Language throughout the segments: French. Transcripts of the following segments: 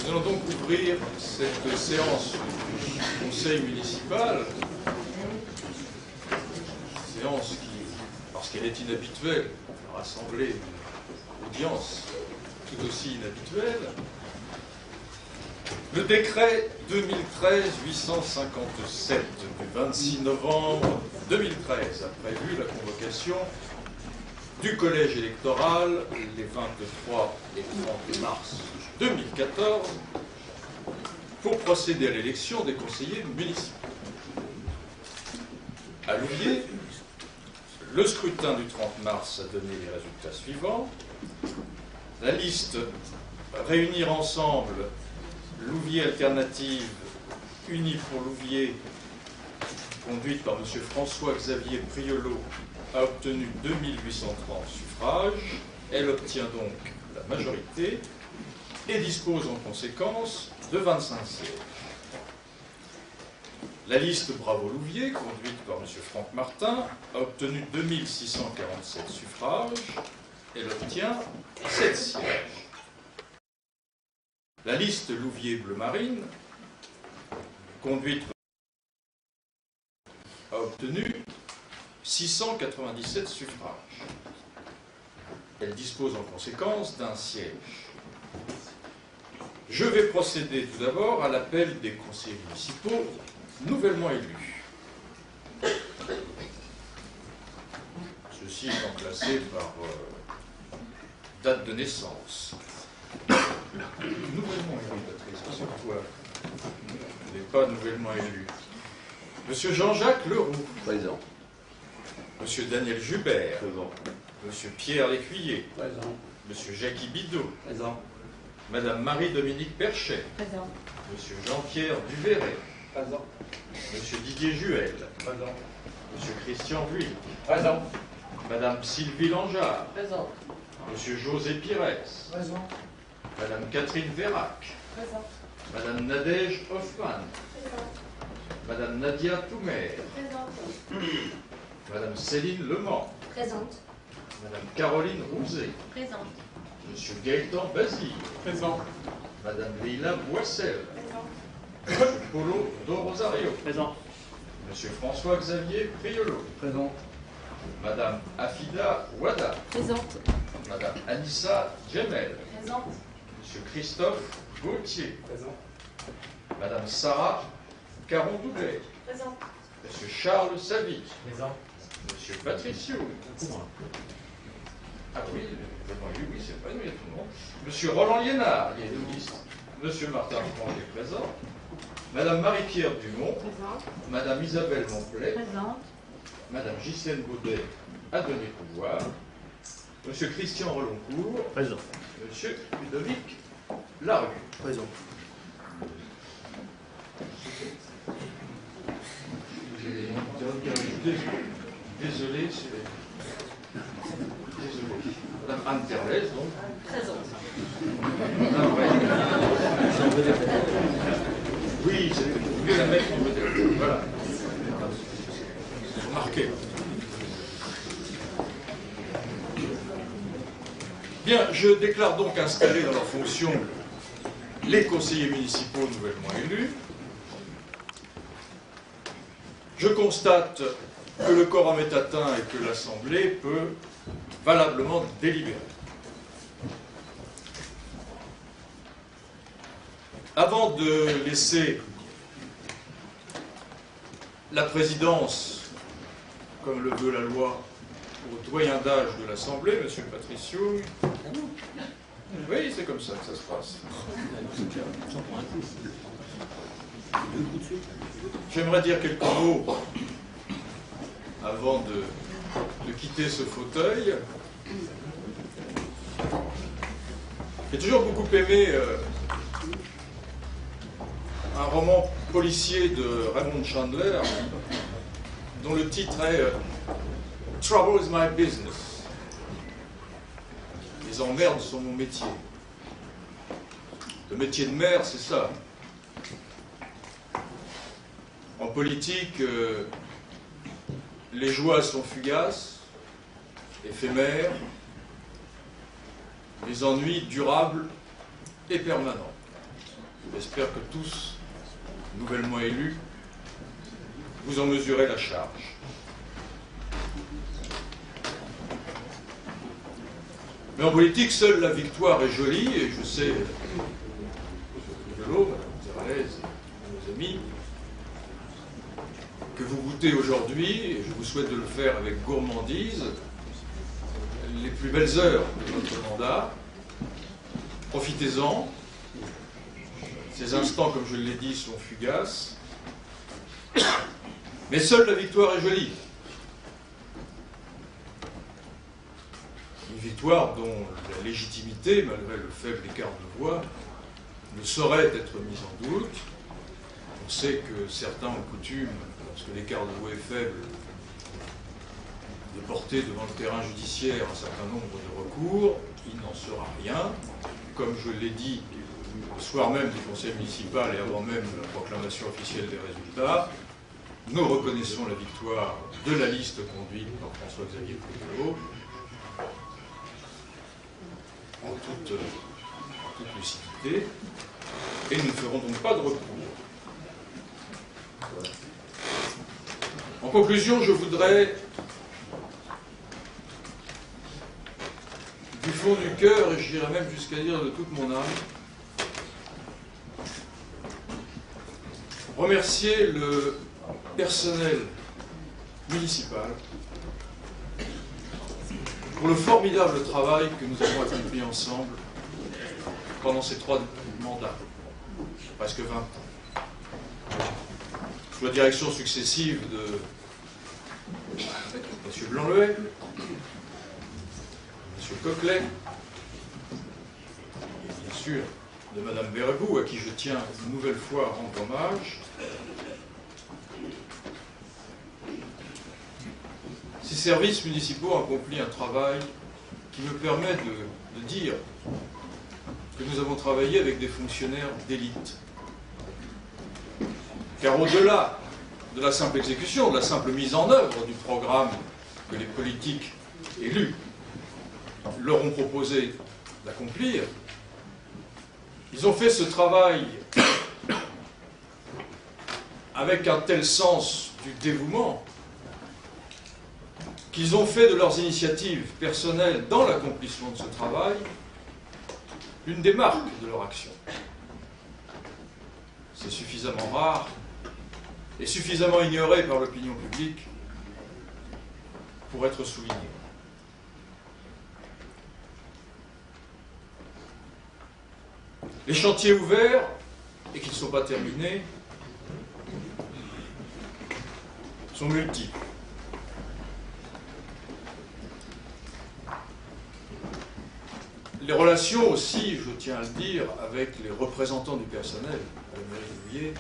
Nous allons donc ouvrir cette séance du conseil municipal, séance qui, parce qu'elle est inhabituelle, a rassemblé une audience tout aussi inhabituelle. Le décret 2013-857 du 26 novembre 2013 a prévu la convocation du collège électoral les 23 et 30 mars 2014 pour procéder à l'élection des conseillers municipaux. À Louviers, le scrutin du 30 mars a donné les résultats suivants. La liste Réunir ensemble Louviers Alternative Unis pour Louviers, conduite par M. François-Xavier Priolo, a obtenu 2830 suffrages. Elle obtient donc la majorité et dispose en conséquence de 25 sièges. La liste Bravo Louviers, conduite par M. Franck Martin, a obtenu 2647 suffrages. Elle obtient 7 sièges. La liste Louviers Bleu Marine, conduite a obtenu 697 suffrages. Elle dispose en conséquence d'un siège. Je vais procéder tout d'abord à l'appel des conseillers municipaux nouvellement élus. Ceux-ci étant classés par date de naissance. Nouvellement élu, Patrice, c'est toi. Tu n'es pas nouvellement élu. Monsieur Jean-Jacques Leroux. Présent. Monsieur Daniel Jubert. Présent. Monsieur Pierre Lécuyer. Présent. Monsieur Jackie Bidot. Présent. Madame Marie-Dominique Perchet. Présent. Monsieur Jean-Pierre Duveyret. Présent. Monsieur Didier Juel. Présent. Monsieur Christian Vuille. Présent. Madame Sylvie Langeard. Présent. Monsieur José Pires. Présent. Madame Catherine Vérac. Présent. Madame Nadège Hoffmann. Présent. Madame Nadia Toumer. Présente. Madame Céline Lemans. Présente. Madame Caroline Rouzet. Présente. Monsieur Gaëtan Basile. Présent. Madame Leila Boissel. Présent. Monsieur Polo Do Rosario. Présent. Monsieur François-Xavier Priolo. Présent. Madame Afida Ouada. Présente. Madame Anissa Djemel. Présente. Monsieur Christophe Gauthier. Présent. Madame Sarah Caron-Doublet. Présente. Monsieur Charles Savy. Présent. Monsieur Patricio. Ah oui, oui, c'est pas nous, il y a tout le monde. Monsieur Roland Liénard, il y a une liste. Monsieur Martin Franck est présent. Madame Marie-Pierre Dumont. Présente. Madame Isabelle Montplet. Présente. Madame Ghislaine Baudet a donné pouvoir. Monsieur Christian Reloncourt. Présent. Monsieur Ludovic Larue. Présent. Désolé, désolé. Madame Anne Terlès, donc. Présente. Ah, ouais. Oui, c'est mieux la mettre en modèle. Voilà. Remarquez. Bien, je déclare donc installés dans leurs fonctions les conseillers municipaux nouvellement élus. Je constate que le quorum est atteint et que l'Assemblée peut valablement délibérer. Avant de laisser la présidence, comme le veut la loi, au doyen d'âge de l'Assemblée, M. Patricio. Oui, c'est comme ça que ça se passe. J'aimerais dire quelques mots avant de quitter ce fauteuil. J'ai toujours beaucoup aimé un roman policier de Raymond Chandler dont le titre est Trouble is my business. Les emmerdes sont mon métier. Le métier de maire, c'est ça. En politique, les joies sont fugaces, éphémères, les ennuis durables et permanents. J'espère que tous, nouvellement élus, vous en mesurez la charge. Mais en politique, seule la victoire est jolie, et je sais, M. Belot, Mme Zeralez et nos amis, que vous goûtez aujourd'hui, et je vous souhaite de le faire avec gourmandise, les plus belles heures de votre mandat. Profitez-en. Ces instants, comme je l'ai dit, sont fugaces. Mais seule la victoire est jolie. Une victoire dont la légitimité, malgré le faible écart de voix, ne saurait être mise en doute. On sait que certains ont coutume, lorsque l'écart de voix est faible, de porter devant le terrain judiciaire un certain nombre de recours. Il n'en sera rien. Comme je l'ai dit le soir même du conseil municipal et avant même la proclamation officielle des résultats, nous reconnaissons la victoire de la liste conduite par François-Xavier Couillot en toute lucidité, et nous ne ferons donc pas de recours. En conclusion, je voudrais, du fond du cœur, et j'irais même jusqu'à dire de toute mon âme, remercier le personnel municipal pour le formidable travail que nous avons accompli ensemble pendant ces 3 mandats, presque 20 ans. Sous la direction successive de M. Blanc-Lehay, M. Coquelet, et bien sûr de Mme Bérebou, à qui je tiens une nouvelle fois à rendre hommage. Ces services municipaux ont accompli un travail qui me permet de dire que nous avons travaillé avec des fonctionnaires d'élite. Car au-delà de la simple exécution, de la simple mise en œuvre du programme que les politiques élus leur ont proposé d'accomplir, ils ont fait ce travail avec un tel sens du dévouement qu'ils ont fait de leurs initiatives personnelles dans l'accomplissement de ce travail l'une des marques de leur action. C'est suffisamment rare et suffisamment ignoré par l'opinion publique pour être souligné. Les chantiers ouverts, et qui ne sont pas terminés, sont multiples. Les relations aussi, je tiens à le dire, avec les représentants du personnel à la mairie de Douillet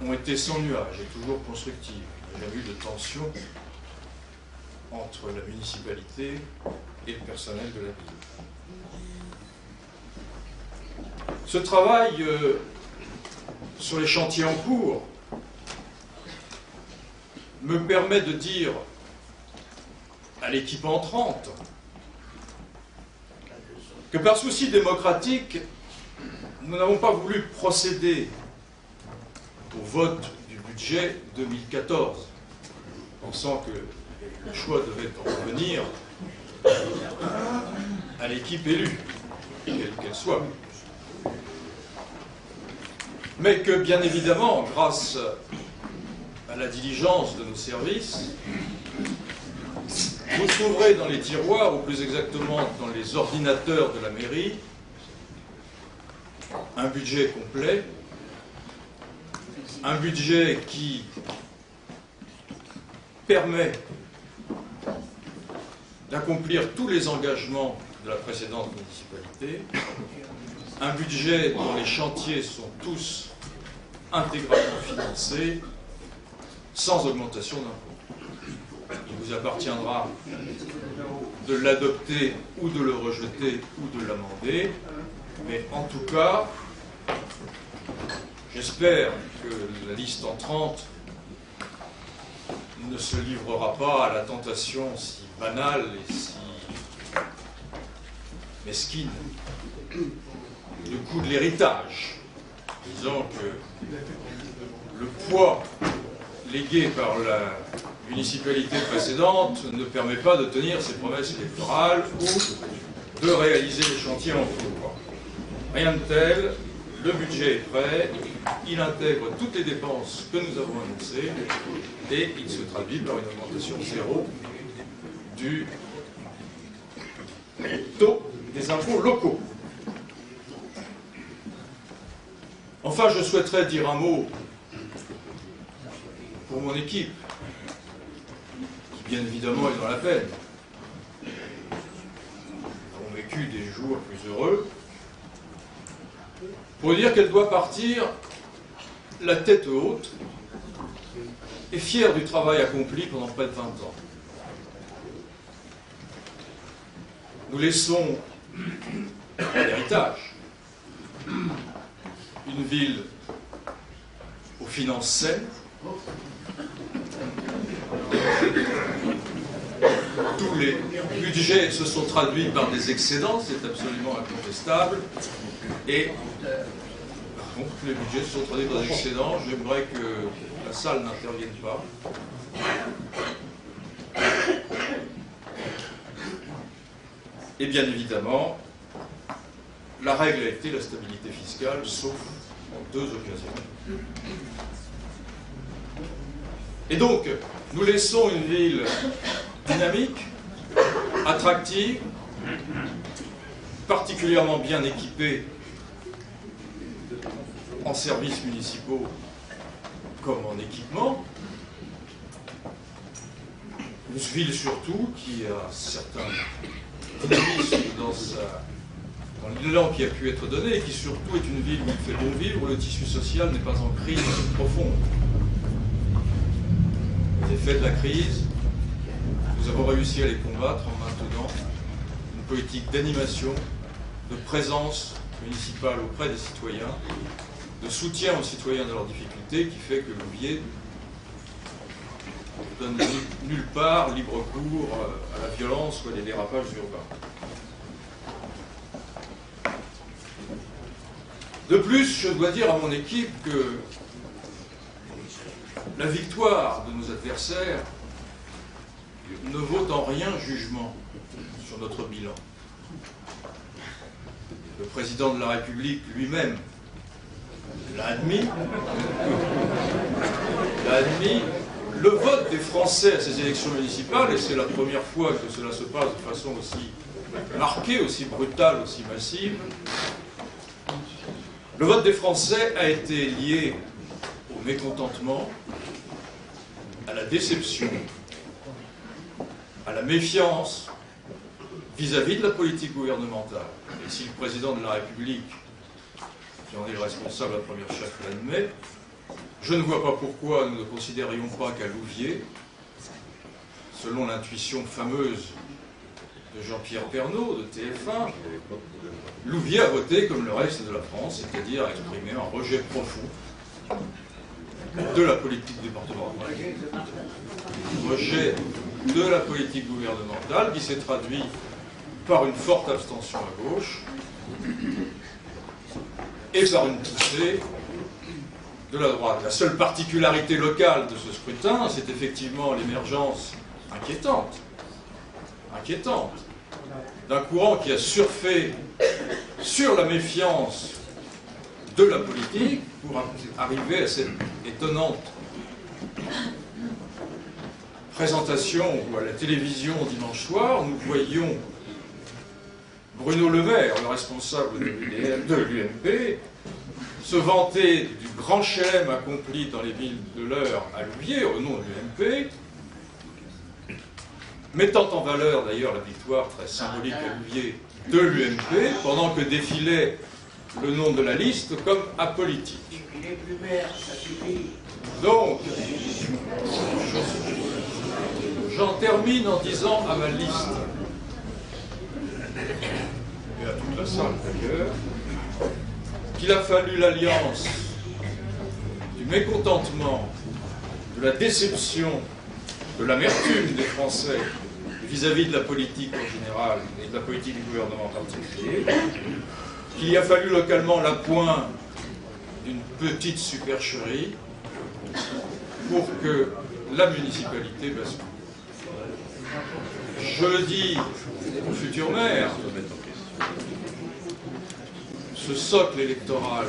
ont été sans nuage et toujours constructives. Il n'y a jamais eu de tension entre la municipalité et le personnel de la ville. Ce travail sur les chantiers en cours me permet de dire à l'équipe entrante que par souci démocratique, nous n'avons pas voulu procéder au vote du budget 2014, pensant que le choix devait en revenir à l'équipe élue, quelle qu'elle soit. Mais que, bien évidemment, grâce à la diligence de nos services, vous trouverez dans les tiroirs, ou plus exactement dans les ordinateurs de la mairie, un budget complet, un budget qui permet d'accomplir tous les engagements de la précédente municipalité, un budget dont les chantiers sont tous intégralement financés, sans augmentation d'impôts. Il vous appartiendra de l'adopter ou de le rejeter ou de l'amender, mais en tout cas, j'espère que la liste entrante ne se livrera pas à la tentation si banale et si mesquine du coût de l'héritage, disant que le poids légué par la municipalité précédente ne permet pas de tenir ses promesses électorales ou de réaliser les chantiers en cours. Rien de tel, le budget est prêt, il intègre toutes les dépenses que nous avons annoncées et il se traduit par une augmentation zéro du taux des impôts locaux. Enfin, je souhaiterais dire un mot pour mon équipe, qui bien évidemment est dans la peine. Nous avons vécu des jours plus heureux, pour dire qu'elle doit partir la tête haute et fière du travail accompli pendant près de 20 ans. Nous laissons un héritage, une ville aux finances saines, tous les budgets se sont traduits par des excédents, c'est absolument incontestable, et donc les budgets se sont traduits par des excédents. J'aimerais que la salle n'intervienne pas. Et bien évidemment, la règle a été la stabilité fiscale, sauf en 2 occasions. Et donc, nous laissons une ville dynamique, attractive, particulièrement bien équipée en services municipaux comme en équipement. Une ville surtout qui a certains dynamismes dans l'élan qui a pu être donné et qui surtout est une ville où il fait bon vivre, où le tissu social n'est pas en crise profonde. Les effets de la crise, nous avons réussi à les combattre en maintenant une politique d'animation, de présence municipale auprès des citoyens, de soutien aux citoyens dans leurs difficultés, qui fait que Louviers ne donne nulle part libre cours à la violence ou à des dérapages urbains. De plus, je dois dire à mon équipe que la victoire de nos adversaires ne vaut en rien jugement sur notre bilan. Le président de la République lui-même l'a admis. Le vote des Français à ces élections municipales, et c'est la première fois que cela se passe de façon aussi marquée, aussi brutale, aussi massive, le vote des Français a été lié au mécontentement, à la déception, à la méfiance vis-à-vis de la politique gouvernementale. Et si le président de la République, qui en est le responsable à première chef, l'admet, je ne vois pas pourquoi nous ne considérions pas qu'à Louviers, selon l'intuition fameuse de Jean-Pierre Pernaut, de TF1, Louviers a voté comme le reste de la France, c'est-à-dire a exprimé un rejet profond de la politique départementale, rejet de la politique gouvernementale qui s'est traduit par une forte abstention à gauche et par une poussée de la droite. La seule particularité locale de ce scrutin, c'est effectivement l'émergence inquiétante d'un courant qui a surfé sur la méfiance de la politique pour arriver à cette étonnante présentation où à la télévision dimanche soir, nous voyions Bruno Le Maire, le responsable de l'UMP, se vanter du grand chelem accompli dans les villes de l'Eure à Louviers au nom de l'UMP, mettant en valeur d'ailleurs la victoire très symbolique à Louviers de l'UMP, pendant que défilait le nom de la liste comme apolitique. Donc, j'en termine en disant à ma liste, et à toute la salle d'ailleurs, qu'il a fallu l'alliance du mécontentement, de la déception, de l'amertume des Français vis-à-vis de la politique en général et de la politique du gouvernement en particulier, qu'il y a fallu localement l'appoint d'une petite supercherie pour que la municipalité bascule. Je le dis au futur maire, ce socle électoral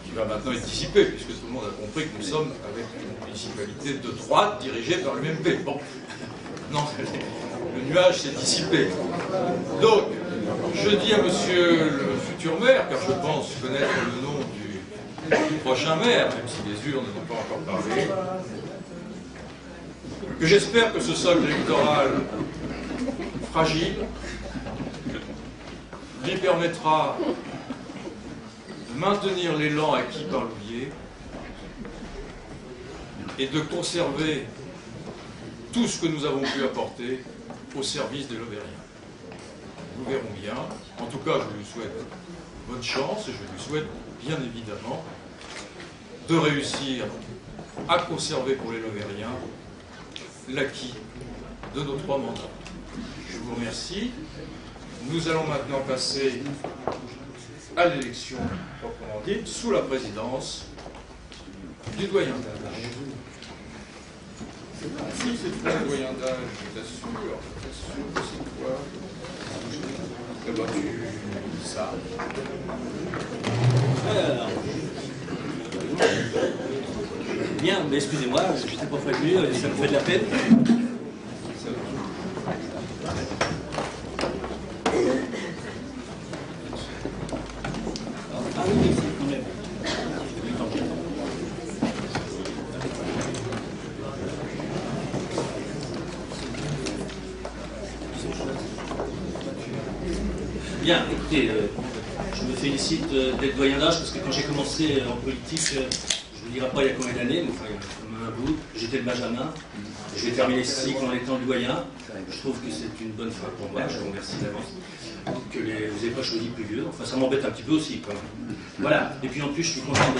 qui va maintenant être dissipé, puisque tout le monde a compris que nous sommes avec une municipalité de droite dirigée par l'UMP. Bon, non, le nuage s'est dissipé. Donc, je dis à monsieur le futur maire, car je pense connaître le nom du prochain maire, même si les urnes n'ont pas encore parlé, que j'espère que ce socle électoral fragile lui permettra de maintenir l'élan acquis par Louviers et de conserver tout ce que nous avons pu apporter au service des Lovériens. Nous verrons bien. En tout cas, je lui souhaite bonne chance et je lui souhaite bien évidemment de réussir à conserver pour les Lovériens l'acquis de nos 3 mandats. Je vous remercie. Nous allons maintenant passer à l'élection proprement dite, sous la présidence du doyen d'âge. Si c'est toi le doyen d'âge, je t'assure que c'est toi. Eh ben, tu ça. Alors. Bien, mais excusez-moi, je n'étais pas prévenu, ça me fait de la peine. Ah oui, c'est quand même. Bien, écoutez, je me félicite d'être doyen d'âge parce que quand j'ai commencé en politique, je ne vous dirai pas il y a combien d'années, mais enfin, il y a quand même un bout, j'étais le Benjamin. Je vais terminer ce cycle en étant le doyen. Je trouve que c'est une bonne fin pour moi, je vous remercie d'avance. Que vous n'avez pas choisi plus vieux, enfin ça m'embête un petit peu aussi quand même. Voilà, et puis en plus je suis content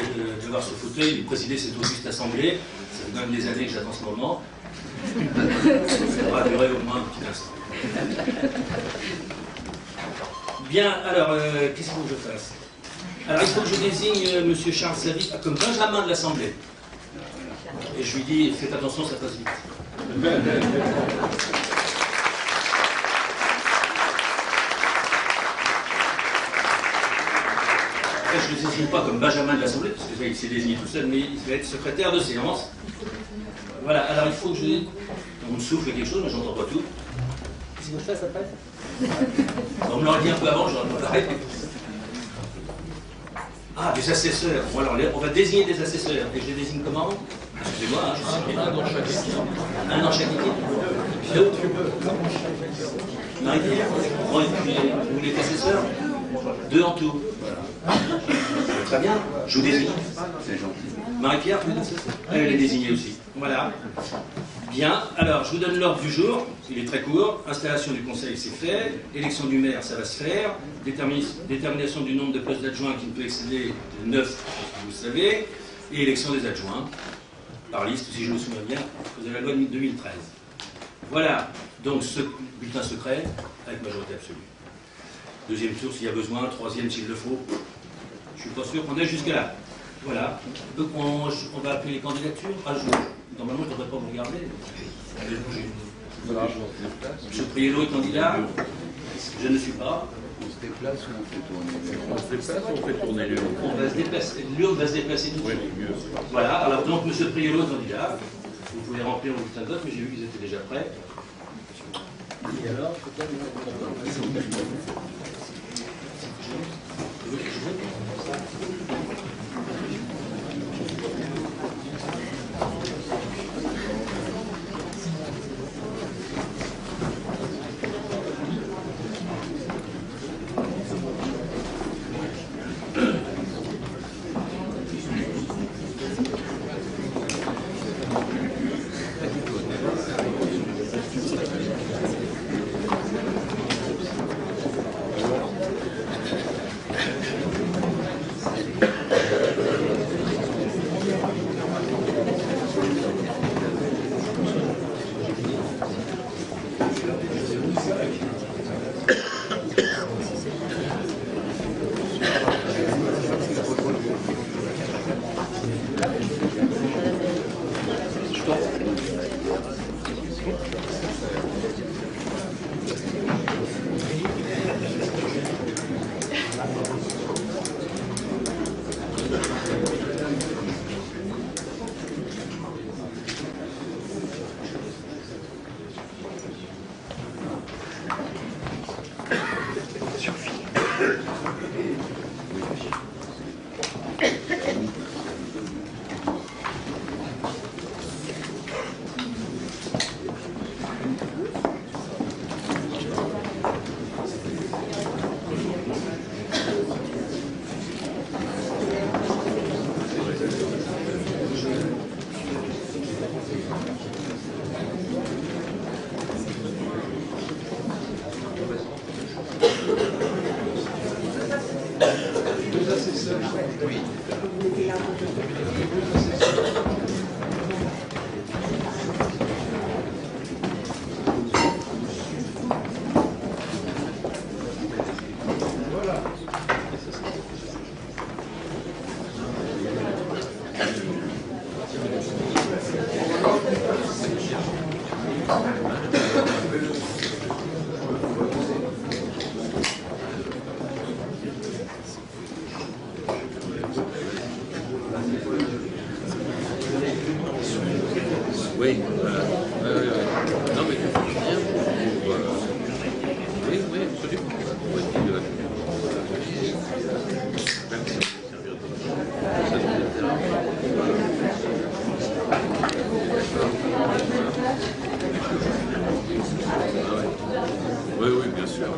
d'avoir ce fauteuil, de présider cette auguste assemblée, ça fait quand même des années que j'attends ce moment. Ça va durer au moins un petit instant. Bien, alors, qu'est-ce qu'il faut que je fasse? Alors il faut que je désigne M. Charles Savy comme Benjamin de l'Assemblée. Et je lui dis, faites attention, ça passe vite. Je ne le désigne pas comme Benjamin de l'Assemblée, parce qu'il s'est désigné tout seul, mais il va être secrétaire de séance. Voilà, alors il faut que je... On me souffle quelque chose, mais j'entends pas tout. Qu'est-ce que je fais, ça passe? On me l'aurait dit un peu avant, j'aurais pas parlé. Ah, des assesseurs. Bon, alors, on va désigner des assesseurs. Et je les désigne comment? Excusez-moi, hein, je sais pas. Un dans chaque équipe. Un dans chaque équipe. Deux. Marie-Pierre. Bon, et puis, vous voulez assesseurs? 2 en tout. Voilà. Très bien. Je vous désigne. C'est gentil. Marie-Pierre, vous êtes assesseur? Elle est désignée aussi. Voilà. Bien. Alors, je vous donne l'ordre du jour. Il est très court. Installation du conseil, c'est fait. Élection du maire, ça va se faire. Détermination du nombre de postes d'adjoints qui ne peut excéder 9, vous le savez. Et élection des adjoints. Par liste, si je me souviens bien, vous avez la loi de 2013. Voilà. Donc, ce bulletin secret, avec majorité absolue. Deuxième tour s'il y a besoin, troisième s'il le faut. Je ne suis pas sûr qu'on aille jusque-là. Voilà. Donc on va appeler les candidatures. Ah, normalement, je ne devrais pas vous regarder. Allez, bougez. Voilà. M. Priello est candidat. Je ne suis pas. On se déplace ou on fait tourner? On se déplace ou on fait tourner l'urne? On va se déplacer. L'urne va se déplacer tout de suite. Oui, mieux. Voilà. Alors donc, M. Priello est candidat. Vous pouvez remplir vos bulletins de vote, mais j'ai vu qu'ils étaient déjà prêts. Et alors, suffit. Oui, voilà. Non, mais tu fais bien pour... Oui, oui, absolument. On va dire, même si on peut servir de ça, oui, oui, bien sûr.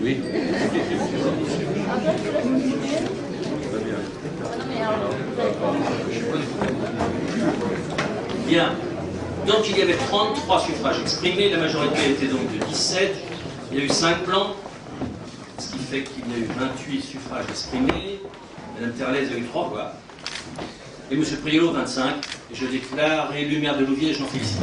Oui. Bien. Donc il y avait 33 suffrages exprimés, la majorité était donc de 17. Il y a eu 5 plans, ce qui fait qu'il y a eu 28 suffrages exprimés. Madame Terlez a eu 3 voix. Et M. Priolo, 25. Et je déclare élu maire de Louviers et je l'en félicite.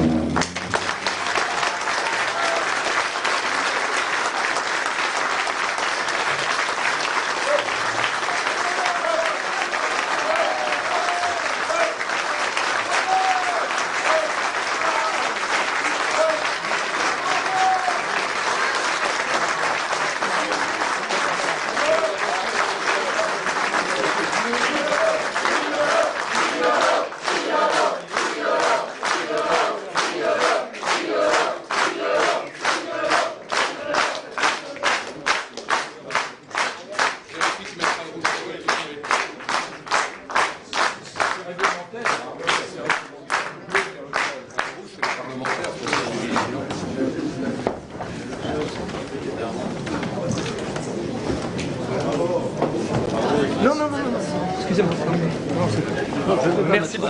excusez-moi. Merci beaucoup.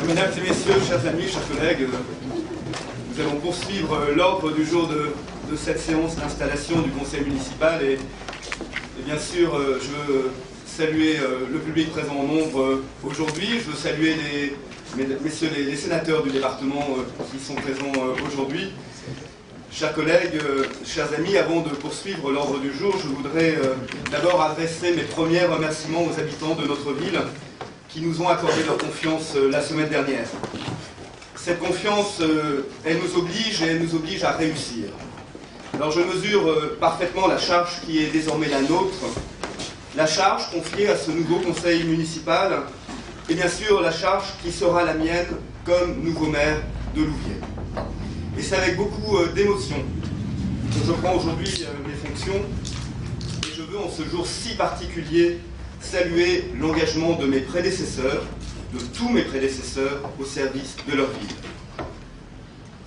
Mesdames et messieurs, chers amis, chers collègues, nous allons poursuivre l'ordre du jour de cette séance d'installation du conseil municipal et bien sûr, je veux saluer le public présent en nombre aujourd'hui. Je veux saluer messieurs les sénateurs du département qui sont présents aujourd'hui. Chers collègues, chers amis, avant de poursuivre l'ordre du jour, je voudrais d'abord adresser mes premiers remerciements aux habitants de notre ville qui nous ont accordé leur confiance la semaine dernière. Cette confiance, elle nous oblige et elle nous oblige à réussir. Alors je mesure parfaitement la charge qui est désormais la nôtre, la charge confiée à ce nouveau conseil municipal et bien sûr la charge qui sera la mienne comme nouveau maire de Louviers. Et c'est avec beaucoup d'émotion que je prends aujourd'hui mes fonctions et je veux en ce jour si particulier saluer l'engagement de mes prédécesseurs, de tous mes prédécesseurs au service de leur ville.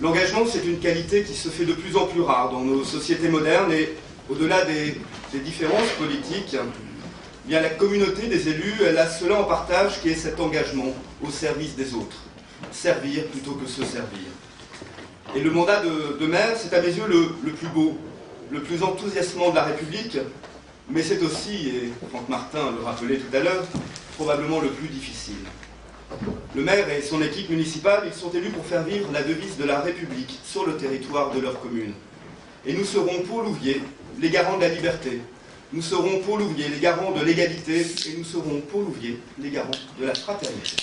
L'engagement, c'est une qualité qui se fait de plus en plus rare dans nos sociétés modernes et au-delà des différences politiques, bien la communauté des élus, elle a cela en partage qui est cet engagement au service des autres. Servir plutôt que se servir. Et le mandat de maire, c'est à mes yeux le plus beau, le plus enthousiasmant de la République, mais c'est aussi, et Franck Martin le rappelait tout à l'heure, probablement le plus difficile. Le maire et son équipe municipale, ils sont élus pour faire vivre la devise de la République sur le territoire de leur commune. Et nous serons pour Louviers les garants de la liberté, nous serons pour Louviers les garants de l'égalité, et nous serons pour Louviers les garants de la fraternité.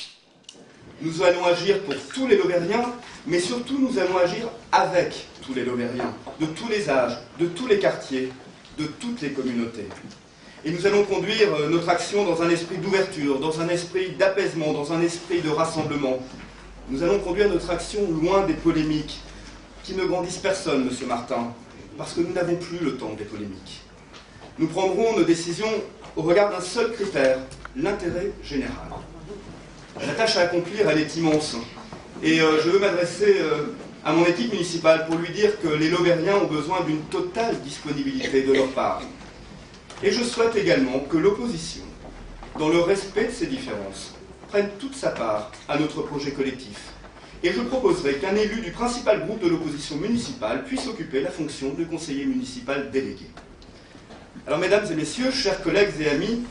Nous allons agir pour tous les Lovériens, mais surtout nous allons agir avec tous les Lovériens, de tous les âges, de tous les quartiers, de toutes les communautés. Et nous allons conduire notre action dans un esprit d'ouverture, dans un esprit d'apaisement, dans un esprit de rassemblement. Nous allons conduire notre action loin des polémiques, qui ne grandissent personne, Monsieur Martin, parce que nous n'avons plus le temps des polémiques. Nous prendrons nos décisions au regard d'un seul critère, l'intérêt général. La tâche à accomplir, elle est immense. Et je veux m'adresser à mon équipe municipale pour lui dire que les Lovériens ont besoin d'une totale disponibilité de leur part. Et je souhaite également que l'opposition, dans le respect de ses différences, prenne toute sa part à notre projet collectif. Et je proposerai qu'un élu du principal groupe de l'opposition municipale puisse occuper la fonction de conseiller municipal délégué. Alors mesdames et messieurs, chers collègues et amis,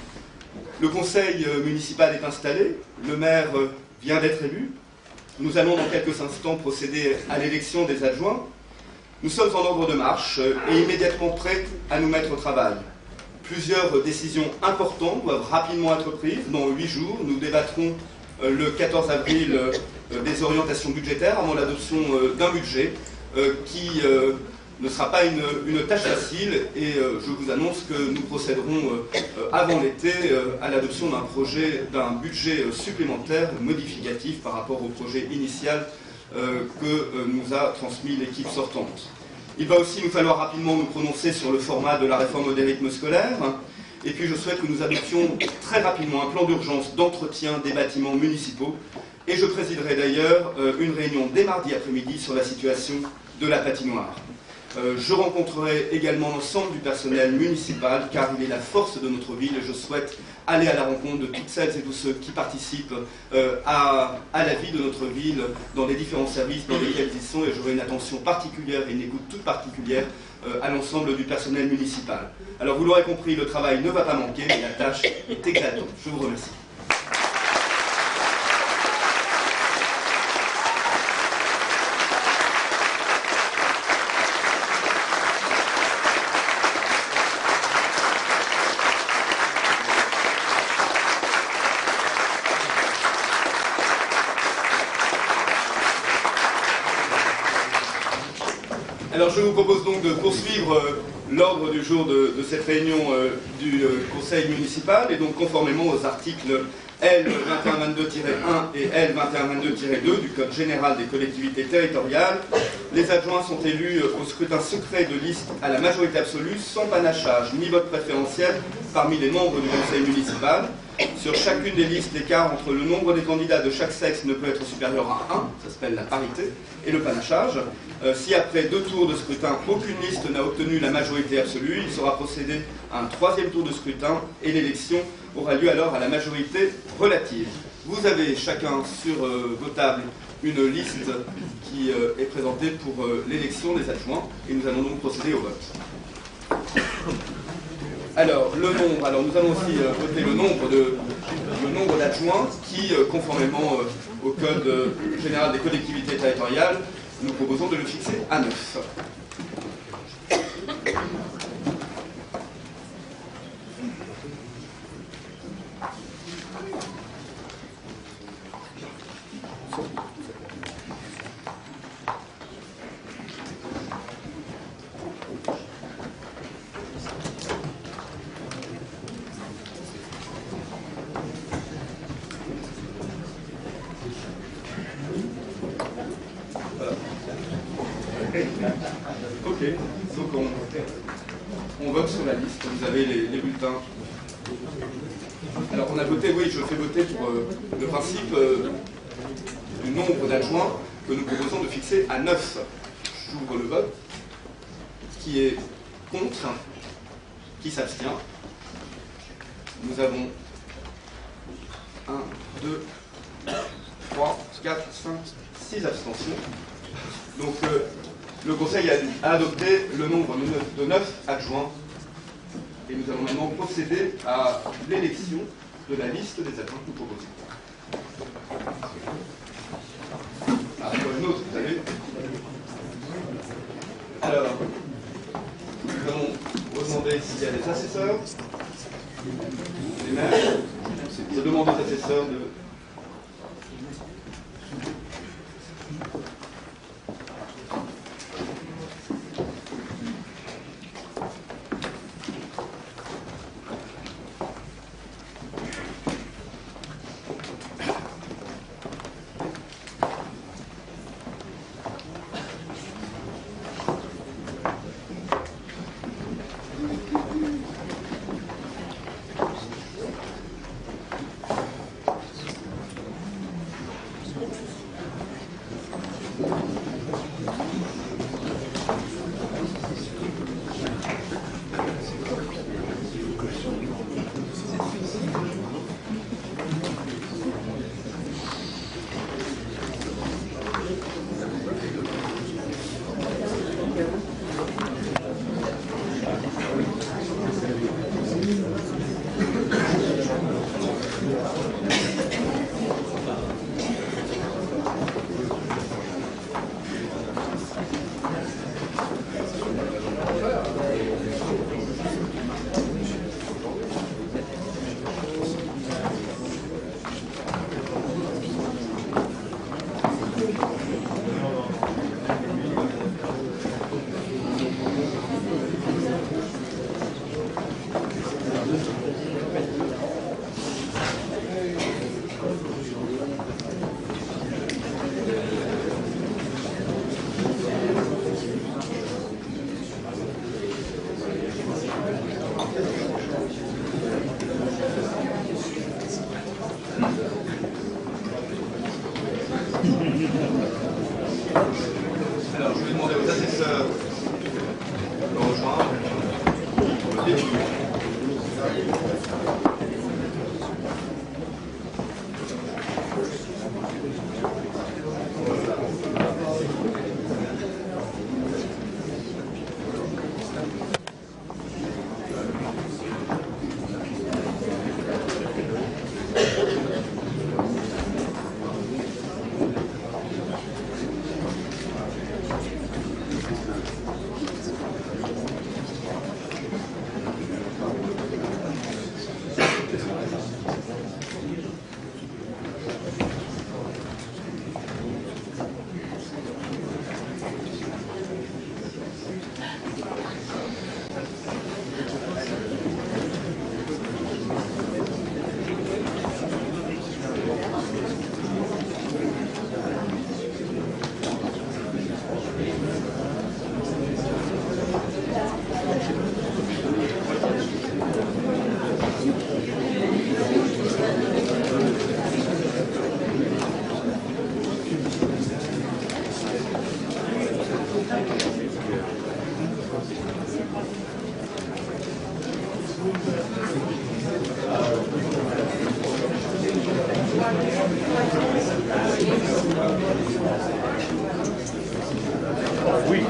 le conseil municipal est installé, le maire vient d'être élu. Nous allons dans quelques instants procéder à l'élection des adjoints. Nous sommes en ordre de marche et immédiatement prêts à nous mettre au travail. Plusieurs décisions importantes doivent rapidement être prises. Dans 8 jours, nous débattrons le 14 avril des orientations budgétaires avant l'adoption d'un budget qui ne sera pas une tâche facile et je vous annonce que nous procéderons avant l'été à l'adoption d'un budget supplémentaire, modificatif par rapport au projet initial que nous a transmis l'équipe sortante. Il va aussi nous falloir rapidement nous prononcer sur le format de la réforme des rythmes scolaires. Et puis je souhaite que nous adoptions très rapidement un plan d'urgence d'entretien des bâtiments municipaux. Et je présiderai d'ailleurs une réunion dès mardi après-midi sur la situation de la patinoire. Je rencontrerai également l'ensemble du personnel municipal car il est la force de notre ville et je souhaite aller à la rencontre de toutes celles et tous ceux qui participent à la vie de notre ville dans les différents services dans lesquels ils sont et j'aurai une attention particulière et une écoute toute particulière à l'ensemble du personnel municipal. Alors vous l'aurez compris, le travail ne va pas manquer mais la tâche est éclatante. Je vous remercie. Alors je vous propose donc de poursuivre l'ordre du jour de cette réunion du conseil municipal, et donc conformément aux articles L 2122-1 et L 2122-2 du Code général des collectivités territoriales, les adjoints sont élus au scrutin secret de liste à la majorité absolue, sans panachage ni vote préférentiel parmi les membres du conseil municipal. Sur chacune des listes, l'écart entre le nombre des candidats de chaque sexe ne peut être supérieur à 1, ça s'appelle la parité, et le panachage. Si après 2 tours de scrutin, aucune liste n'a obtenu la majorité absolue, il sera procédé à un 3e tour de scrutin et l'élection aura lieu alors à la majorité relative. Vous avez chacun sur vos tables une liste qui est présentée pour l'élection des adjoints, et nous allons donc procéder au vote. Alors, le nombre, nous allons aussi voter le nombre d'adjoints qui, conformément au Code général des collectivités territoriales, nous proposons de le fixer à 9. Ok, donc on vote sur la liste, vous avez les bulletins. Alors on a voté, oui, je fais voter pour le principe du nombre d'adjoints que nous proposons de fixer à 9. J'ouvre le vote. Qui est contre? Qui s'abstient? Nous avons 1, 2, 3, 4, 5, 6 abstentions. Donc le Conseil a adopté le nombre de 9 adjoints, et nous allons maintenant procéder à l'élection de la liste des adjoints que nous proposons. Ah, une autre, vous savez. Alors, nous allons redemander s'il y a des assesseurs, des maires. Je demande aux assesseurs de... Oui.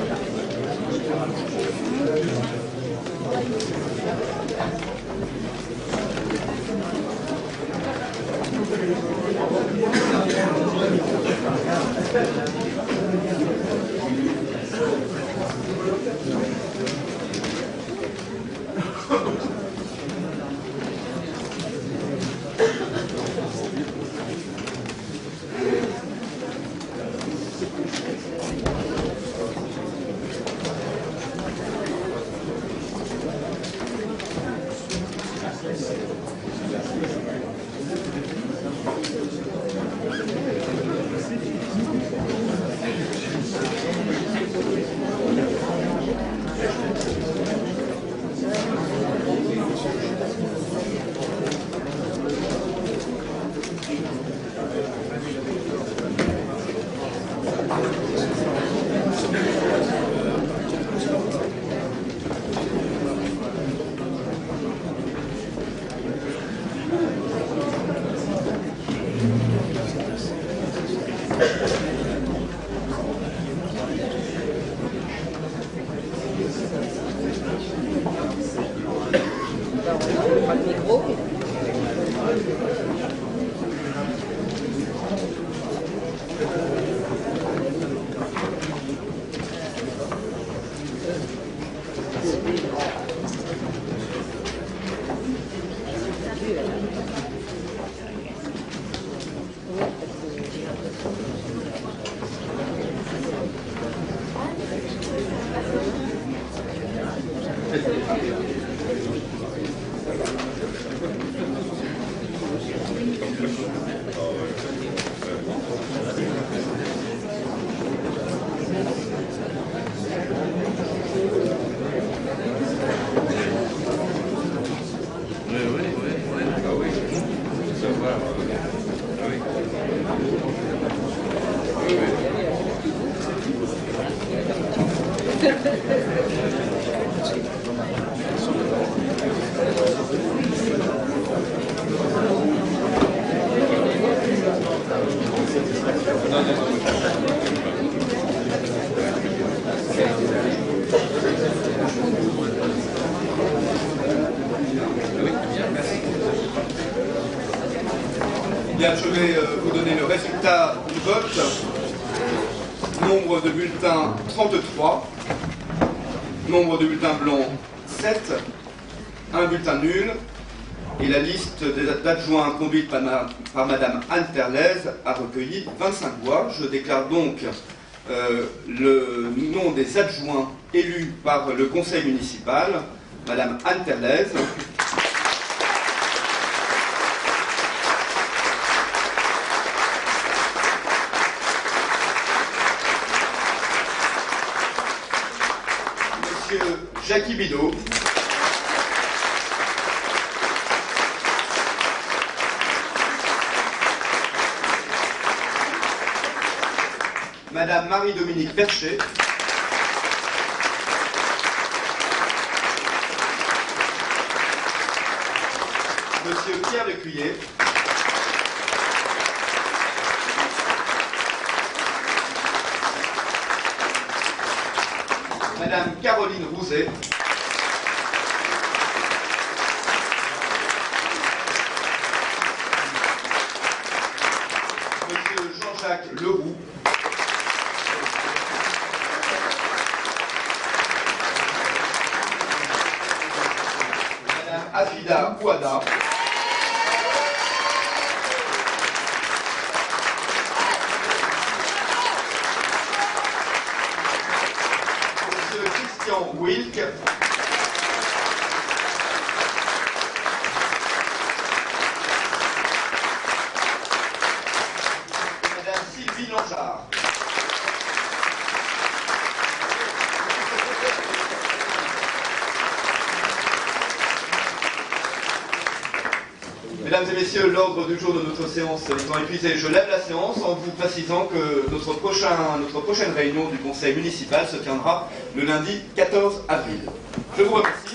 Bien, je vais vous donner le résultat du vote. Nombre de bulletins 33, nombre de bulletins blancs 7, un bulletin nul, et la liste des adjoints conduite par Madame Anne Terlez a recueilli 25 voix. Je déclare donc le nom des adjoints élus par le conseil municipal. Madame Anne Terlez. Monsieur Jackie Bidot. Madame Marie-Dominique Perchet. Monsieur Pierre Lecuyer. Madame Caroline Rouzet. Monsieur Jean-Jacques Leroux. Madame Afida Ouada. Wilk. Madame Sylvie Langeard. Mesdames et messieurs, l'ordre du jour de notre séance étant épuisé, je lève la séance en vous précisant que notre prochaine réunion du conseil municipal se tiendra le lundi 14 avril. Je vous remercie.